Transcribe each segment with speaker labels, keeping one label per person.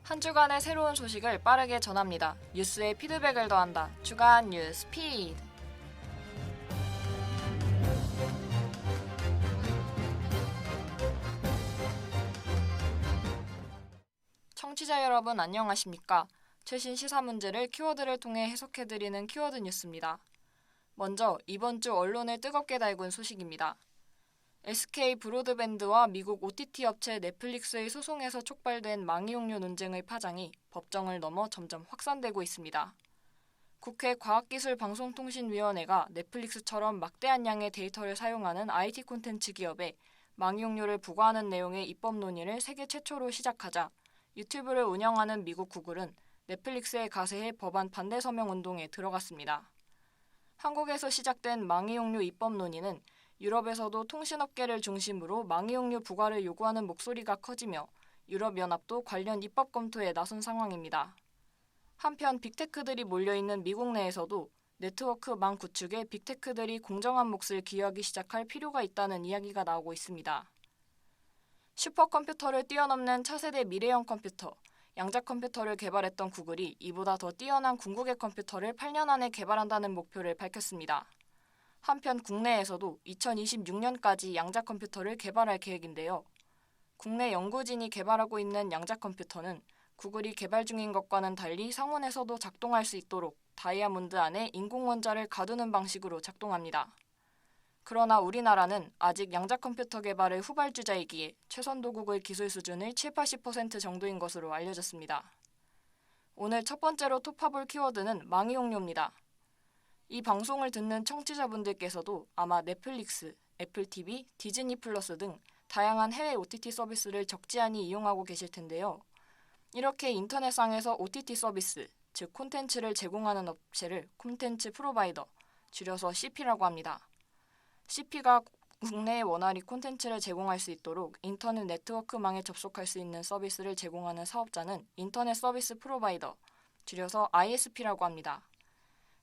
Speaker 1: 한 주간의 새로운 소식을 빠르게 전합니다. 뉴스에 피드백을 더한다. 주간 뉴스 피드. 청취자 여러분 안녕하십니까? 최신 시사 문제를 키워드를 통해 해석해드리는 키워드 뉴스입니다. 먼저 이번 주 언론을 뜨겁게 달군 소식입니다. SK 브로드밴드와 미국 OTT 업체 넷플릭스의 소송에서 촉발된 망이용료 논쟁의 파장이 법정을 넘어 점점 확산되고 있습니다. 국회 과학기술방송통신위원회가 넷플릭스처럼 막대한 양의 데이터를 사용하는 IT 콘텐츠 기업에 망이용료를 부과하는 내용의 입법 논의를 세계 최초로 시작하자 유튜브를 운영하는 미국 구글은 넷플릭스의 가세해 법안 반대 서명 운동에 들어갔습니다. 한국에서 시작된 망이용료 입법 논의는 유럽에서도 통신업계를 중심으로 망이용료 부과를 요구하는 목소리가 커지며 유럽연합도 관련 입법 검토에 나선 상황입니다. 한편 빅테크들이 몰려있는 미국 내에서도 네트워크망 구축에 빅테크들이 공정한 몫을 기여하기 시작할 필요가 있다는 이야기가 나오고 있습니다. 슈퍼컴퓨터를 뛰어넘는 차세대 미래형 컴퓨터, 양자 컴퓨터를 개발했던 구글이 이보다 더 뛰어난 궁극의 컴퓨터를 8년 안에 개발한다는 목표를 밝혔습니다. 한편 국내에서도 2026년까지 양자 컴퓨터를 개발할 계획인데요. 국내 연구진이 개발하고 있는 양자 컴퓨터는 구글이 개발 중인 것과는 달리 상온에서도 작동할 수 있도록 다이아몬드 안에 인공원자를 가두는 방식으로 작동합니다. 그러나 우리나라는 아직 양자 컴퓨터 개발의 후발주자이기에 최선 도국의 기술 수준을 70-80% 정도인 것으로 알려졌습니다. 오늘 첫 번째로 톱합을 키워드는 망이용료입니다. 이 방송을 듣는 청취자분들께서도 아마 넷플릭스, 애플TV, 디즈니 플러스 등 다양한 해외 OTT 서비스를 적지 않이 이용하고 계실 텐데요. 이렇게 인터넷상에서 OTT 서비스, 즉 콘텐츠를 제공하는 업체를 콘텐츠 프로바이더, 줄여서 CP라고 합니다. CP가 국내에 원활히 콘텐츠를 제공할 수 있도록 인터넷 네트워크망에 접속할 수 있는 서비스를 제공하는 사업자는 인터넷 서비스 프로바이더, 줄여서 ISP라고 합니다.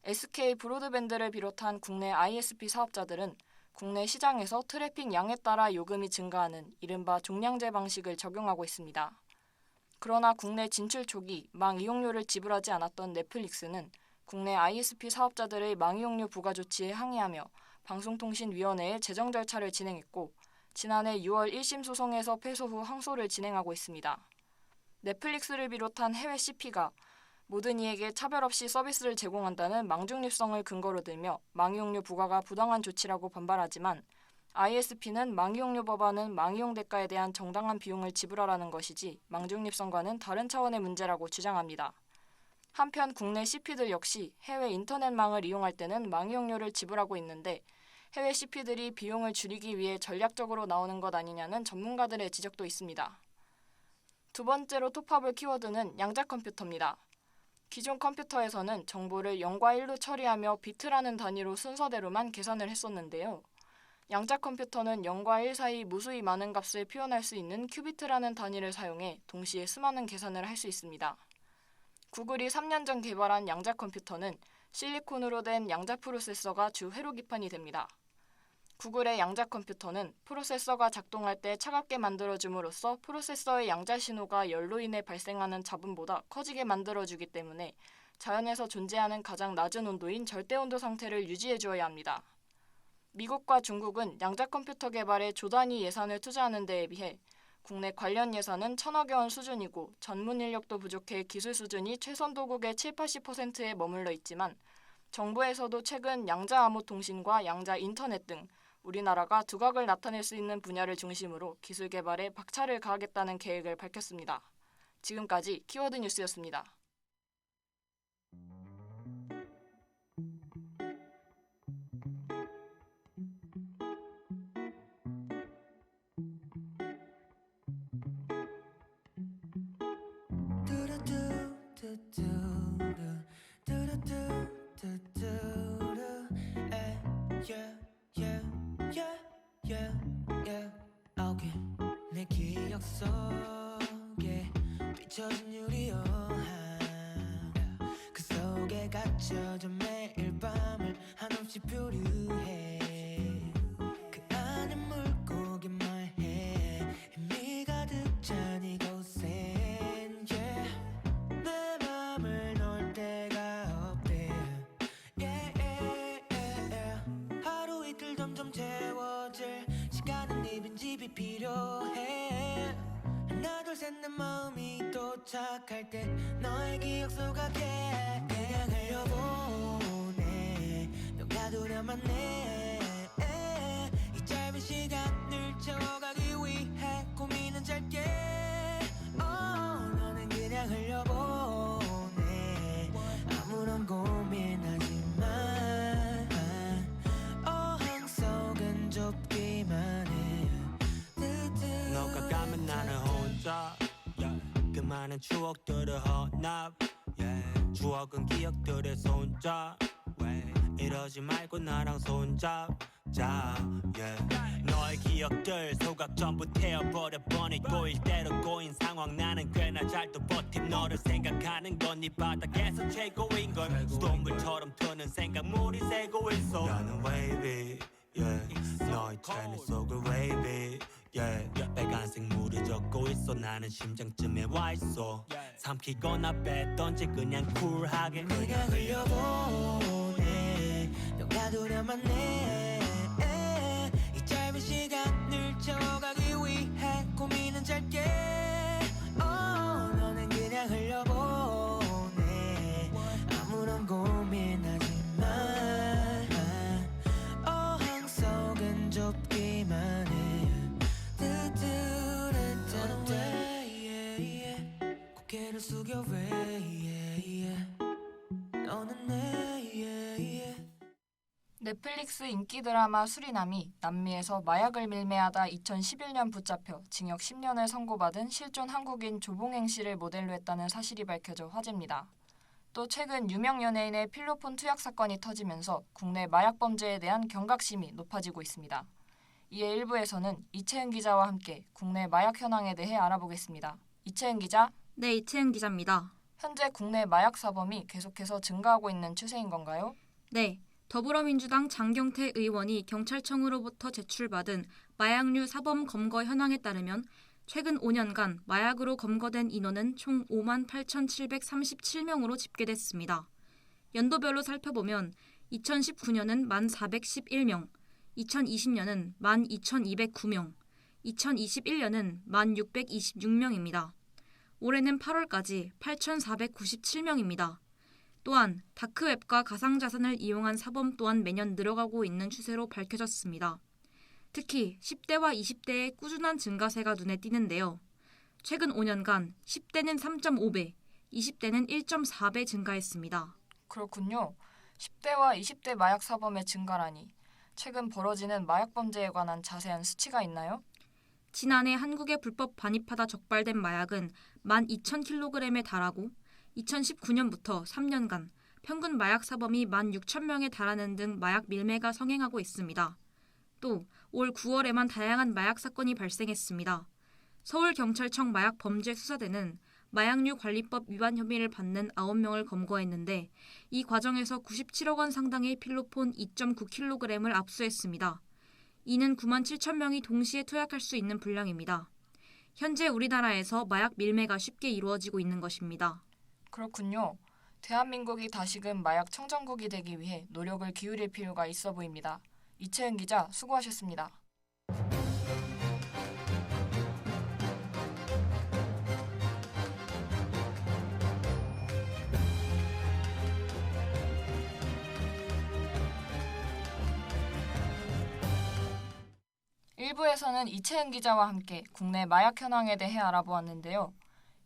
Speaker 1: SK 브로드밴드를 비롯한 국내 ISP 사업자들은 국내 시장에서 트래픽 양에 따라 요금이 증가하는 이른바 종량제 방식을 적용하고 있습니다. 그러나 국내 진출 초기 망 이용료를 지불하지 않았던 넷플릭스는 국내 ISP 사업자들의 망 이용료 부과 조치에 항의하며 방송통신위원회에 제정 절차를 진행했고 지난해 6월 1심 소송에서 패소 후 항소를 진행하고 있습니다. 넷플릭스를 비롯한 해외 CP가 모든 이에게 차별 없이 서비스를 제공한다는 망중립성을 근거로 들며 망이용료 부과가 부당한 조치라고 반발하지만 ISP는 망이용료 법안은 망이용 대가에 대한 정당한 비용을 지불하라는 것이지 망중립성과는 다른 차원의 문제라고 주장합니다. 한편 국내 CP들 역시 해외 인터넷망을 이용할 때는 망이용료를 지불하고 있는데 해외 CP들이 비용을 줄이기 위해 전략적으로 나오는 것 아니냐는 전문가들의 지적도 있습니다. 두 번째로 톱합을 키워드는 양자 컴퓨터입니다. 기존 컴퓨터에서는 정보를 0과 1로 처리하며 비트라는 단위로 순서대로만 계산을 했었는데요. 양자 컴퓨터는 0과 1 사이 무수히 많은 값을 표현할 수 있는 큐비트라는 단위를 사용해 동시에 수많은 계산을 할 수 있습니다. 구글이 3년 전 개발한 양자 컴퓨터는 실리콘으로 된 양자 프로세서가 주 회로 기판이 됩니다. 구글의 양자 컴퓨터는 프로세서가 작동할 때 차갑게 만들어줌으로써 프로세서의 양자 신호가 열로 인해 발생하는 잡음보다 커지게 만들어주기 때문에 자연에서 존재하는 가장 낮은 온도인 절대온도 상태를 유지해 주어야 합니다. 미국과 중국은 양자 컴퓨터 개발에 조 단위 예산을 투자하는 데에 비해 국내 관련 예산은 1,000억여 원 수준이고 전문 인력도 부족해 기술 수준이 최선 도국의 70-80%에 머물러 있지만 정부에서도 최근 양자 암호 통신과 양자 인터넷 등 우리나라가 두각을 나타낼 수 있는 분야를 중심으로 기술 개발에 박차를 가하겠다는 계획을 밝혔습니다. 지금까지 키워드 뉴스였습니다.
Speaker 2: 내 기억 속에 비춰진 유리용 하나 그 속에 갇혀져 매일 밤을 한없이 표류해 그 안에 물고기 말해 힘이 가득 찬 이곳엔 yeah. 도착할 때 너의 기억 속에 그냥 흘려보내 넌 가두려만 해 이 짧은 시간을 채워가기 위해 고민은 짧게 너는 그냥 흘려보내 아무런 고민하지 마 어항 속은 좁기만 해 너가 가면 나는 혼자 그 많은 추억들을 헌납 추억은 기억들의 손잡 이러지 말고 나랑 손잡자 너의 기억들 소각 전부 태워버려 뻔히 꼬일 대로 꼬인 상황 나는 꽤나 잘도 버팀 너를 생각하는 건 네 바닥에서 최고인걸 수돗물처럼 트는 생각물이 새고 있어 나는 wavy 너의 채널 속을 wavy 빨간색 물이 젖고 있어 나는 심장쯤에 와있어 삼키거나 뱉던지 그냥 쿨하게 그냥 흘려보내 넌 가두려만 해 이 짧은 시간을 채워가기 위해 고민은 짧게 너는 그냥 흘려보내 아무런 고민하지 마 어항 속은 좁기만 해 고개를 숙여 너는 내
Speaker 1: 넷플릭스 인기 드라마 수리남이 남미에서 마약을 밀매하다 2011년 붙잡혀 징역 10년을 선고받은 실존 한국인 조봉행 씨를 모델로 했다는 사실이 밝혀져 화제입니다. 또 최근 유명 연예인의 필로폰 투약 사건이 터지면서 국내 마약 범죄에 대한 경각심이 높아지고 있습니다. 이에 1부에서는 이채은 기자와 함께 국내 마약 현황에 대해 알아보겠습니다. 이채은 기자.
Speaker 3: 네, 이채은 기자입니다.
Speaker 1: 현재 국내 마약 사범이 계속해서 증가하고 있는 추세인 건가요?
Speaker 3: 네, 더불어민주당 장경태 의원이 경찰청으로부터 제출받은 마약류 사범 검거 현황에 따르면 최근 5년간 마약으로 검거된 인원은 총 58,737명으로 집계됐습니다. 연도별로 살펴보면 2019년은 1,411명, 2020년은 12,209명, 2021년은 1,626명입니다. 올해는 8월까지 8,497명입니다. 또한 다크웹과 가상자산을 이용한 사범 또한 매년 늘어가고 있는 추세로 밝혀졌습니다. 특히 10대와 20대의 꾸준한 증가세가 눈에 띄는데요. 최근 5년간 10대는 3.5배, 20대는 1.4배 증가했습니다.
Speaker 1: 그렇군요. 10대와 20대 마약 사범의 증가라니. 최근 벌어지는 마약 범죄에 관한 자세한 수치가 있나요?
Speaker 3: 지난해 한국에 불법 반입하다 적발된 마약은 12,000kg에 달하고 2019년부터 3년간 평균 마약 사범이 16,000명에 달하는 등 마약 밀매가 성행하고 있습니다. 또 올 9월에만 다양한 마약 사건이 발생했습니다. 서울경찰청 마약범죄수사대는 마약류 관리법 위반 혐의를 받는 9명을 검거했는데 이 과정에서 97억 원 상당의 필로폰 2.9kg을 압수했습니다. 이는 97,000명이 동시에 투약할 수 있는 분량입니다. 현재 우리나라에서 마약 밀매가 쉽게 이루어지고 있는 것입니다.
Speaker 1: 그렇군요. 대한민국이 다시금 마약 청정국이 되기 위해 노력을 기울일 필요가 있어 보입니다. 이채은 기자, 수고하셨습니다. (1부에서는) 이채은 기자와 함께 국내 마약 현황에 대해 알아보았는데요.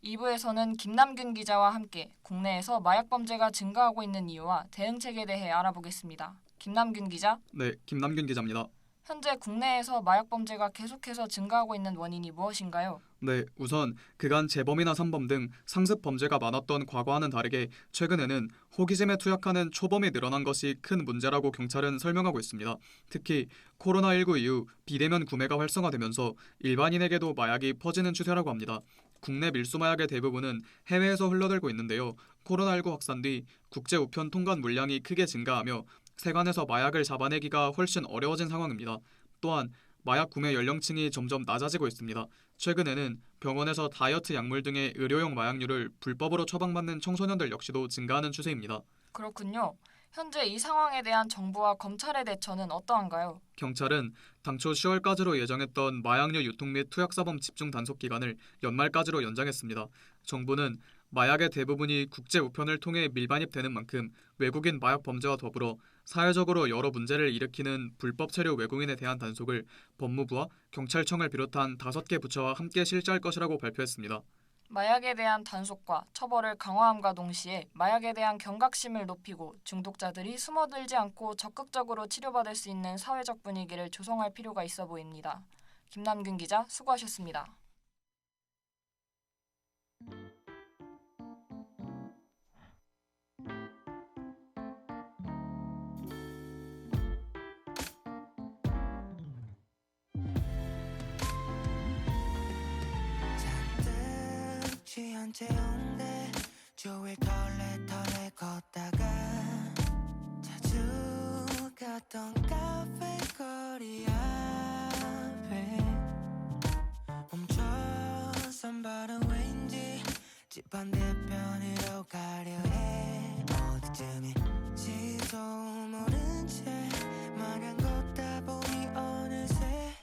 Speaker 1: 2부에서는 김남균 기자와 함께 국내에서 마약 범죄가 증가하고 있는 이유와 대응책에 대해 알아보겠습니다. 김남균 기자.
Speaker 4: 네, 김남균 기자입니다.
Speaker 1: 현재 국내에서 마약 범죄가 계속해서 증가하고 있는 원인이 무엇인가요?
Speaker 4: 네, 우선 그간 재범이나 산범 등 상습 범죄가 많았던 과거와는 다르게 최근에는 호기심에 투약하는 초범이 늘어난 것이 큰 문제라고 경찰은 설명하고 있습니다. 특히 코로나19 이후 비대면 구매가 활성화되면서 일반인에게도 마약이 퍼지는 추세라고 합니다. 국내 밀수 마약의 대부분은 해외에서 흘러들고 있는데요. 코로나19 확산 뒤 국제 우편 통관 물량이 크게 증가하며 세관에서 마약을 잡아내기가 훨씬 어려워진 상황입니다. 또한 마약 구매 연령층이 점점 낮아지고 있습니다. 최근에는 병원에서 다이어트 약물 등의 의료용 마약류를 불법으로 처방받는 청소년들 역시도 증가하는 추세입니다.
Speaker 1: 그렇군요. 현재 이 상황에 대한 정부와 검찰의 대처는 어떠한가요?
Speaker 4: 경찰은 당초 10월까지로 예정했던 마약류 유통 및 투약사범 집중 단속 기간을 연말까지로 연장했습니다. 정부는 마약의 대부분이 국제 우편을 통해 밀반입되는 만큼 외국인 마약 범죄와 더불어 사회적으로 여러 문제를 일으키는 불법 체류 외국인에 대한 단속을 법무부와 경찰청을 비롯한 5개 부처와 함께 실시할 것이라고 발표했습니다.
Speaker 1: 마약에 대한 단속과 처벌을 강화함과 동시에 마약에 대한 경각심을 높이고 중독자들이 숨어들지 않고 적극적으로 치료받을 수 있는 사회적 분위기를 조성할 필요가 있어 보입니다. 김남균 기자 수고하셨습니다.
Speaker 2: 잔뜩 취한 채 온대 조일 털레 걷다가 자주 갔던 카페 거리 앞에 멈춰선 바로 왠지 집 반대편으로 가려 해 어디쯤인지도 모른 채 마냥 걷다 보니 어느새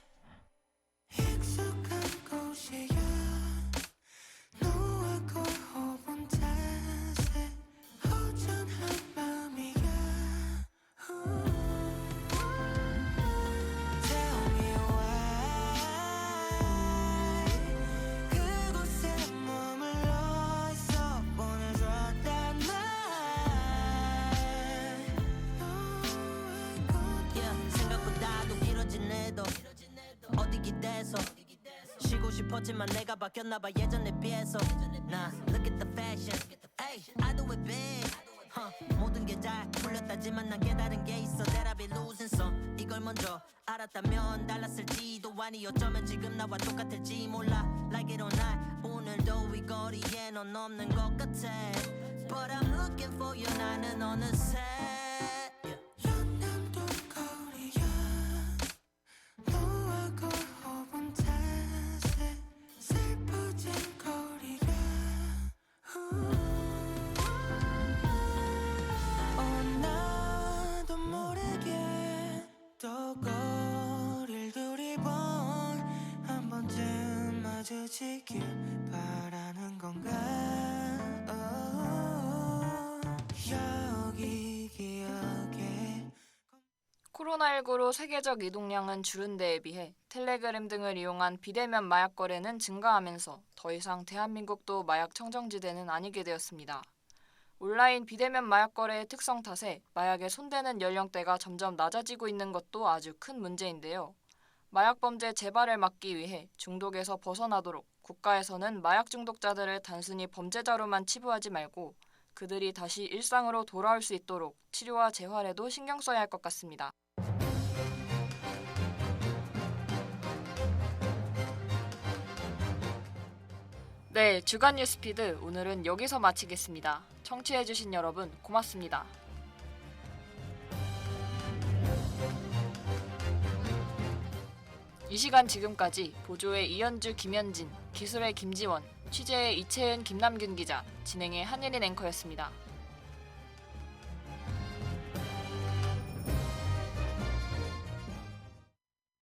Speaker 2: 익숙한 곳이야 너와 걸 5분 탓에 허전한 마음이야 Tell me why 그곳에 머물러 있어 보내줬단 말
Speaker 5: 생각보다도 길어진 내도 어디 기대서 쉬고 싶었지만 내가 바뀌었나봐 예전에 비해서 나 look at the fashion ay, I do it big 모든 게 잘 풀렸다지만 난 깨달은 게 있어 that I've been losing some 이걸 먼저 알았다면 달랐을지도 아니 어쩌면 지금 나와 똑같을지 몰라 like it or not 오늘도 이 거리에 넌 없는 것 같아 But I'm looking for you 나는 어느새
Speaker 2: 연남동 거리야 너와 걸 5분 탓에 슬퍼진 거리가 나도 모르게 또 거리를 두리번 한 번쯤 마주치길 바라는 건가 여기 기억에
Speaker 1: 코로나19로 세계적 이동량은 줄은 데에 비해 텔레그램 등을 이용한 비대면 마약 거래는 증가하면서 더 이상 대한민국도 마약 청정지대는 아니게 되었습니다. 온라인 비대면 마약 거래의 특성 탓에 마약에 손대는 연령대가 점점 낮아지고 있는 것도 아주 큰 문제인데요. 마약 범죄 재발을 막기 위해 중독에서 벗어나도록 국가에서는 마약 중독자들을 단순히 범죄자로만 치부하지 말고 그들이 다시 일상으로 돌아올 수 있도록 치료와 재활에도 신경 써야 할 것 같습니다. 네, 주간 뉴스피드 오늘은 여기서 마치겠습니다. 청취해주신 여러분 고맙습니다. 이 시간 지금까지 보조의 이현주, 김현진, 기술의 김지원, 취재의 이채은, 김남균 기자, 진행의 한예린 앵커였습니다.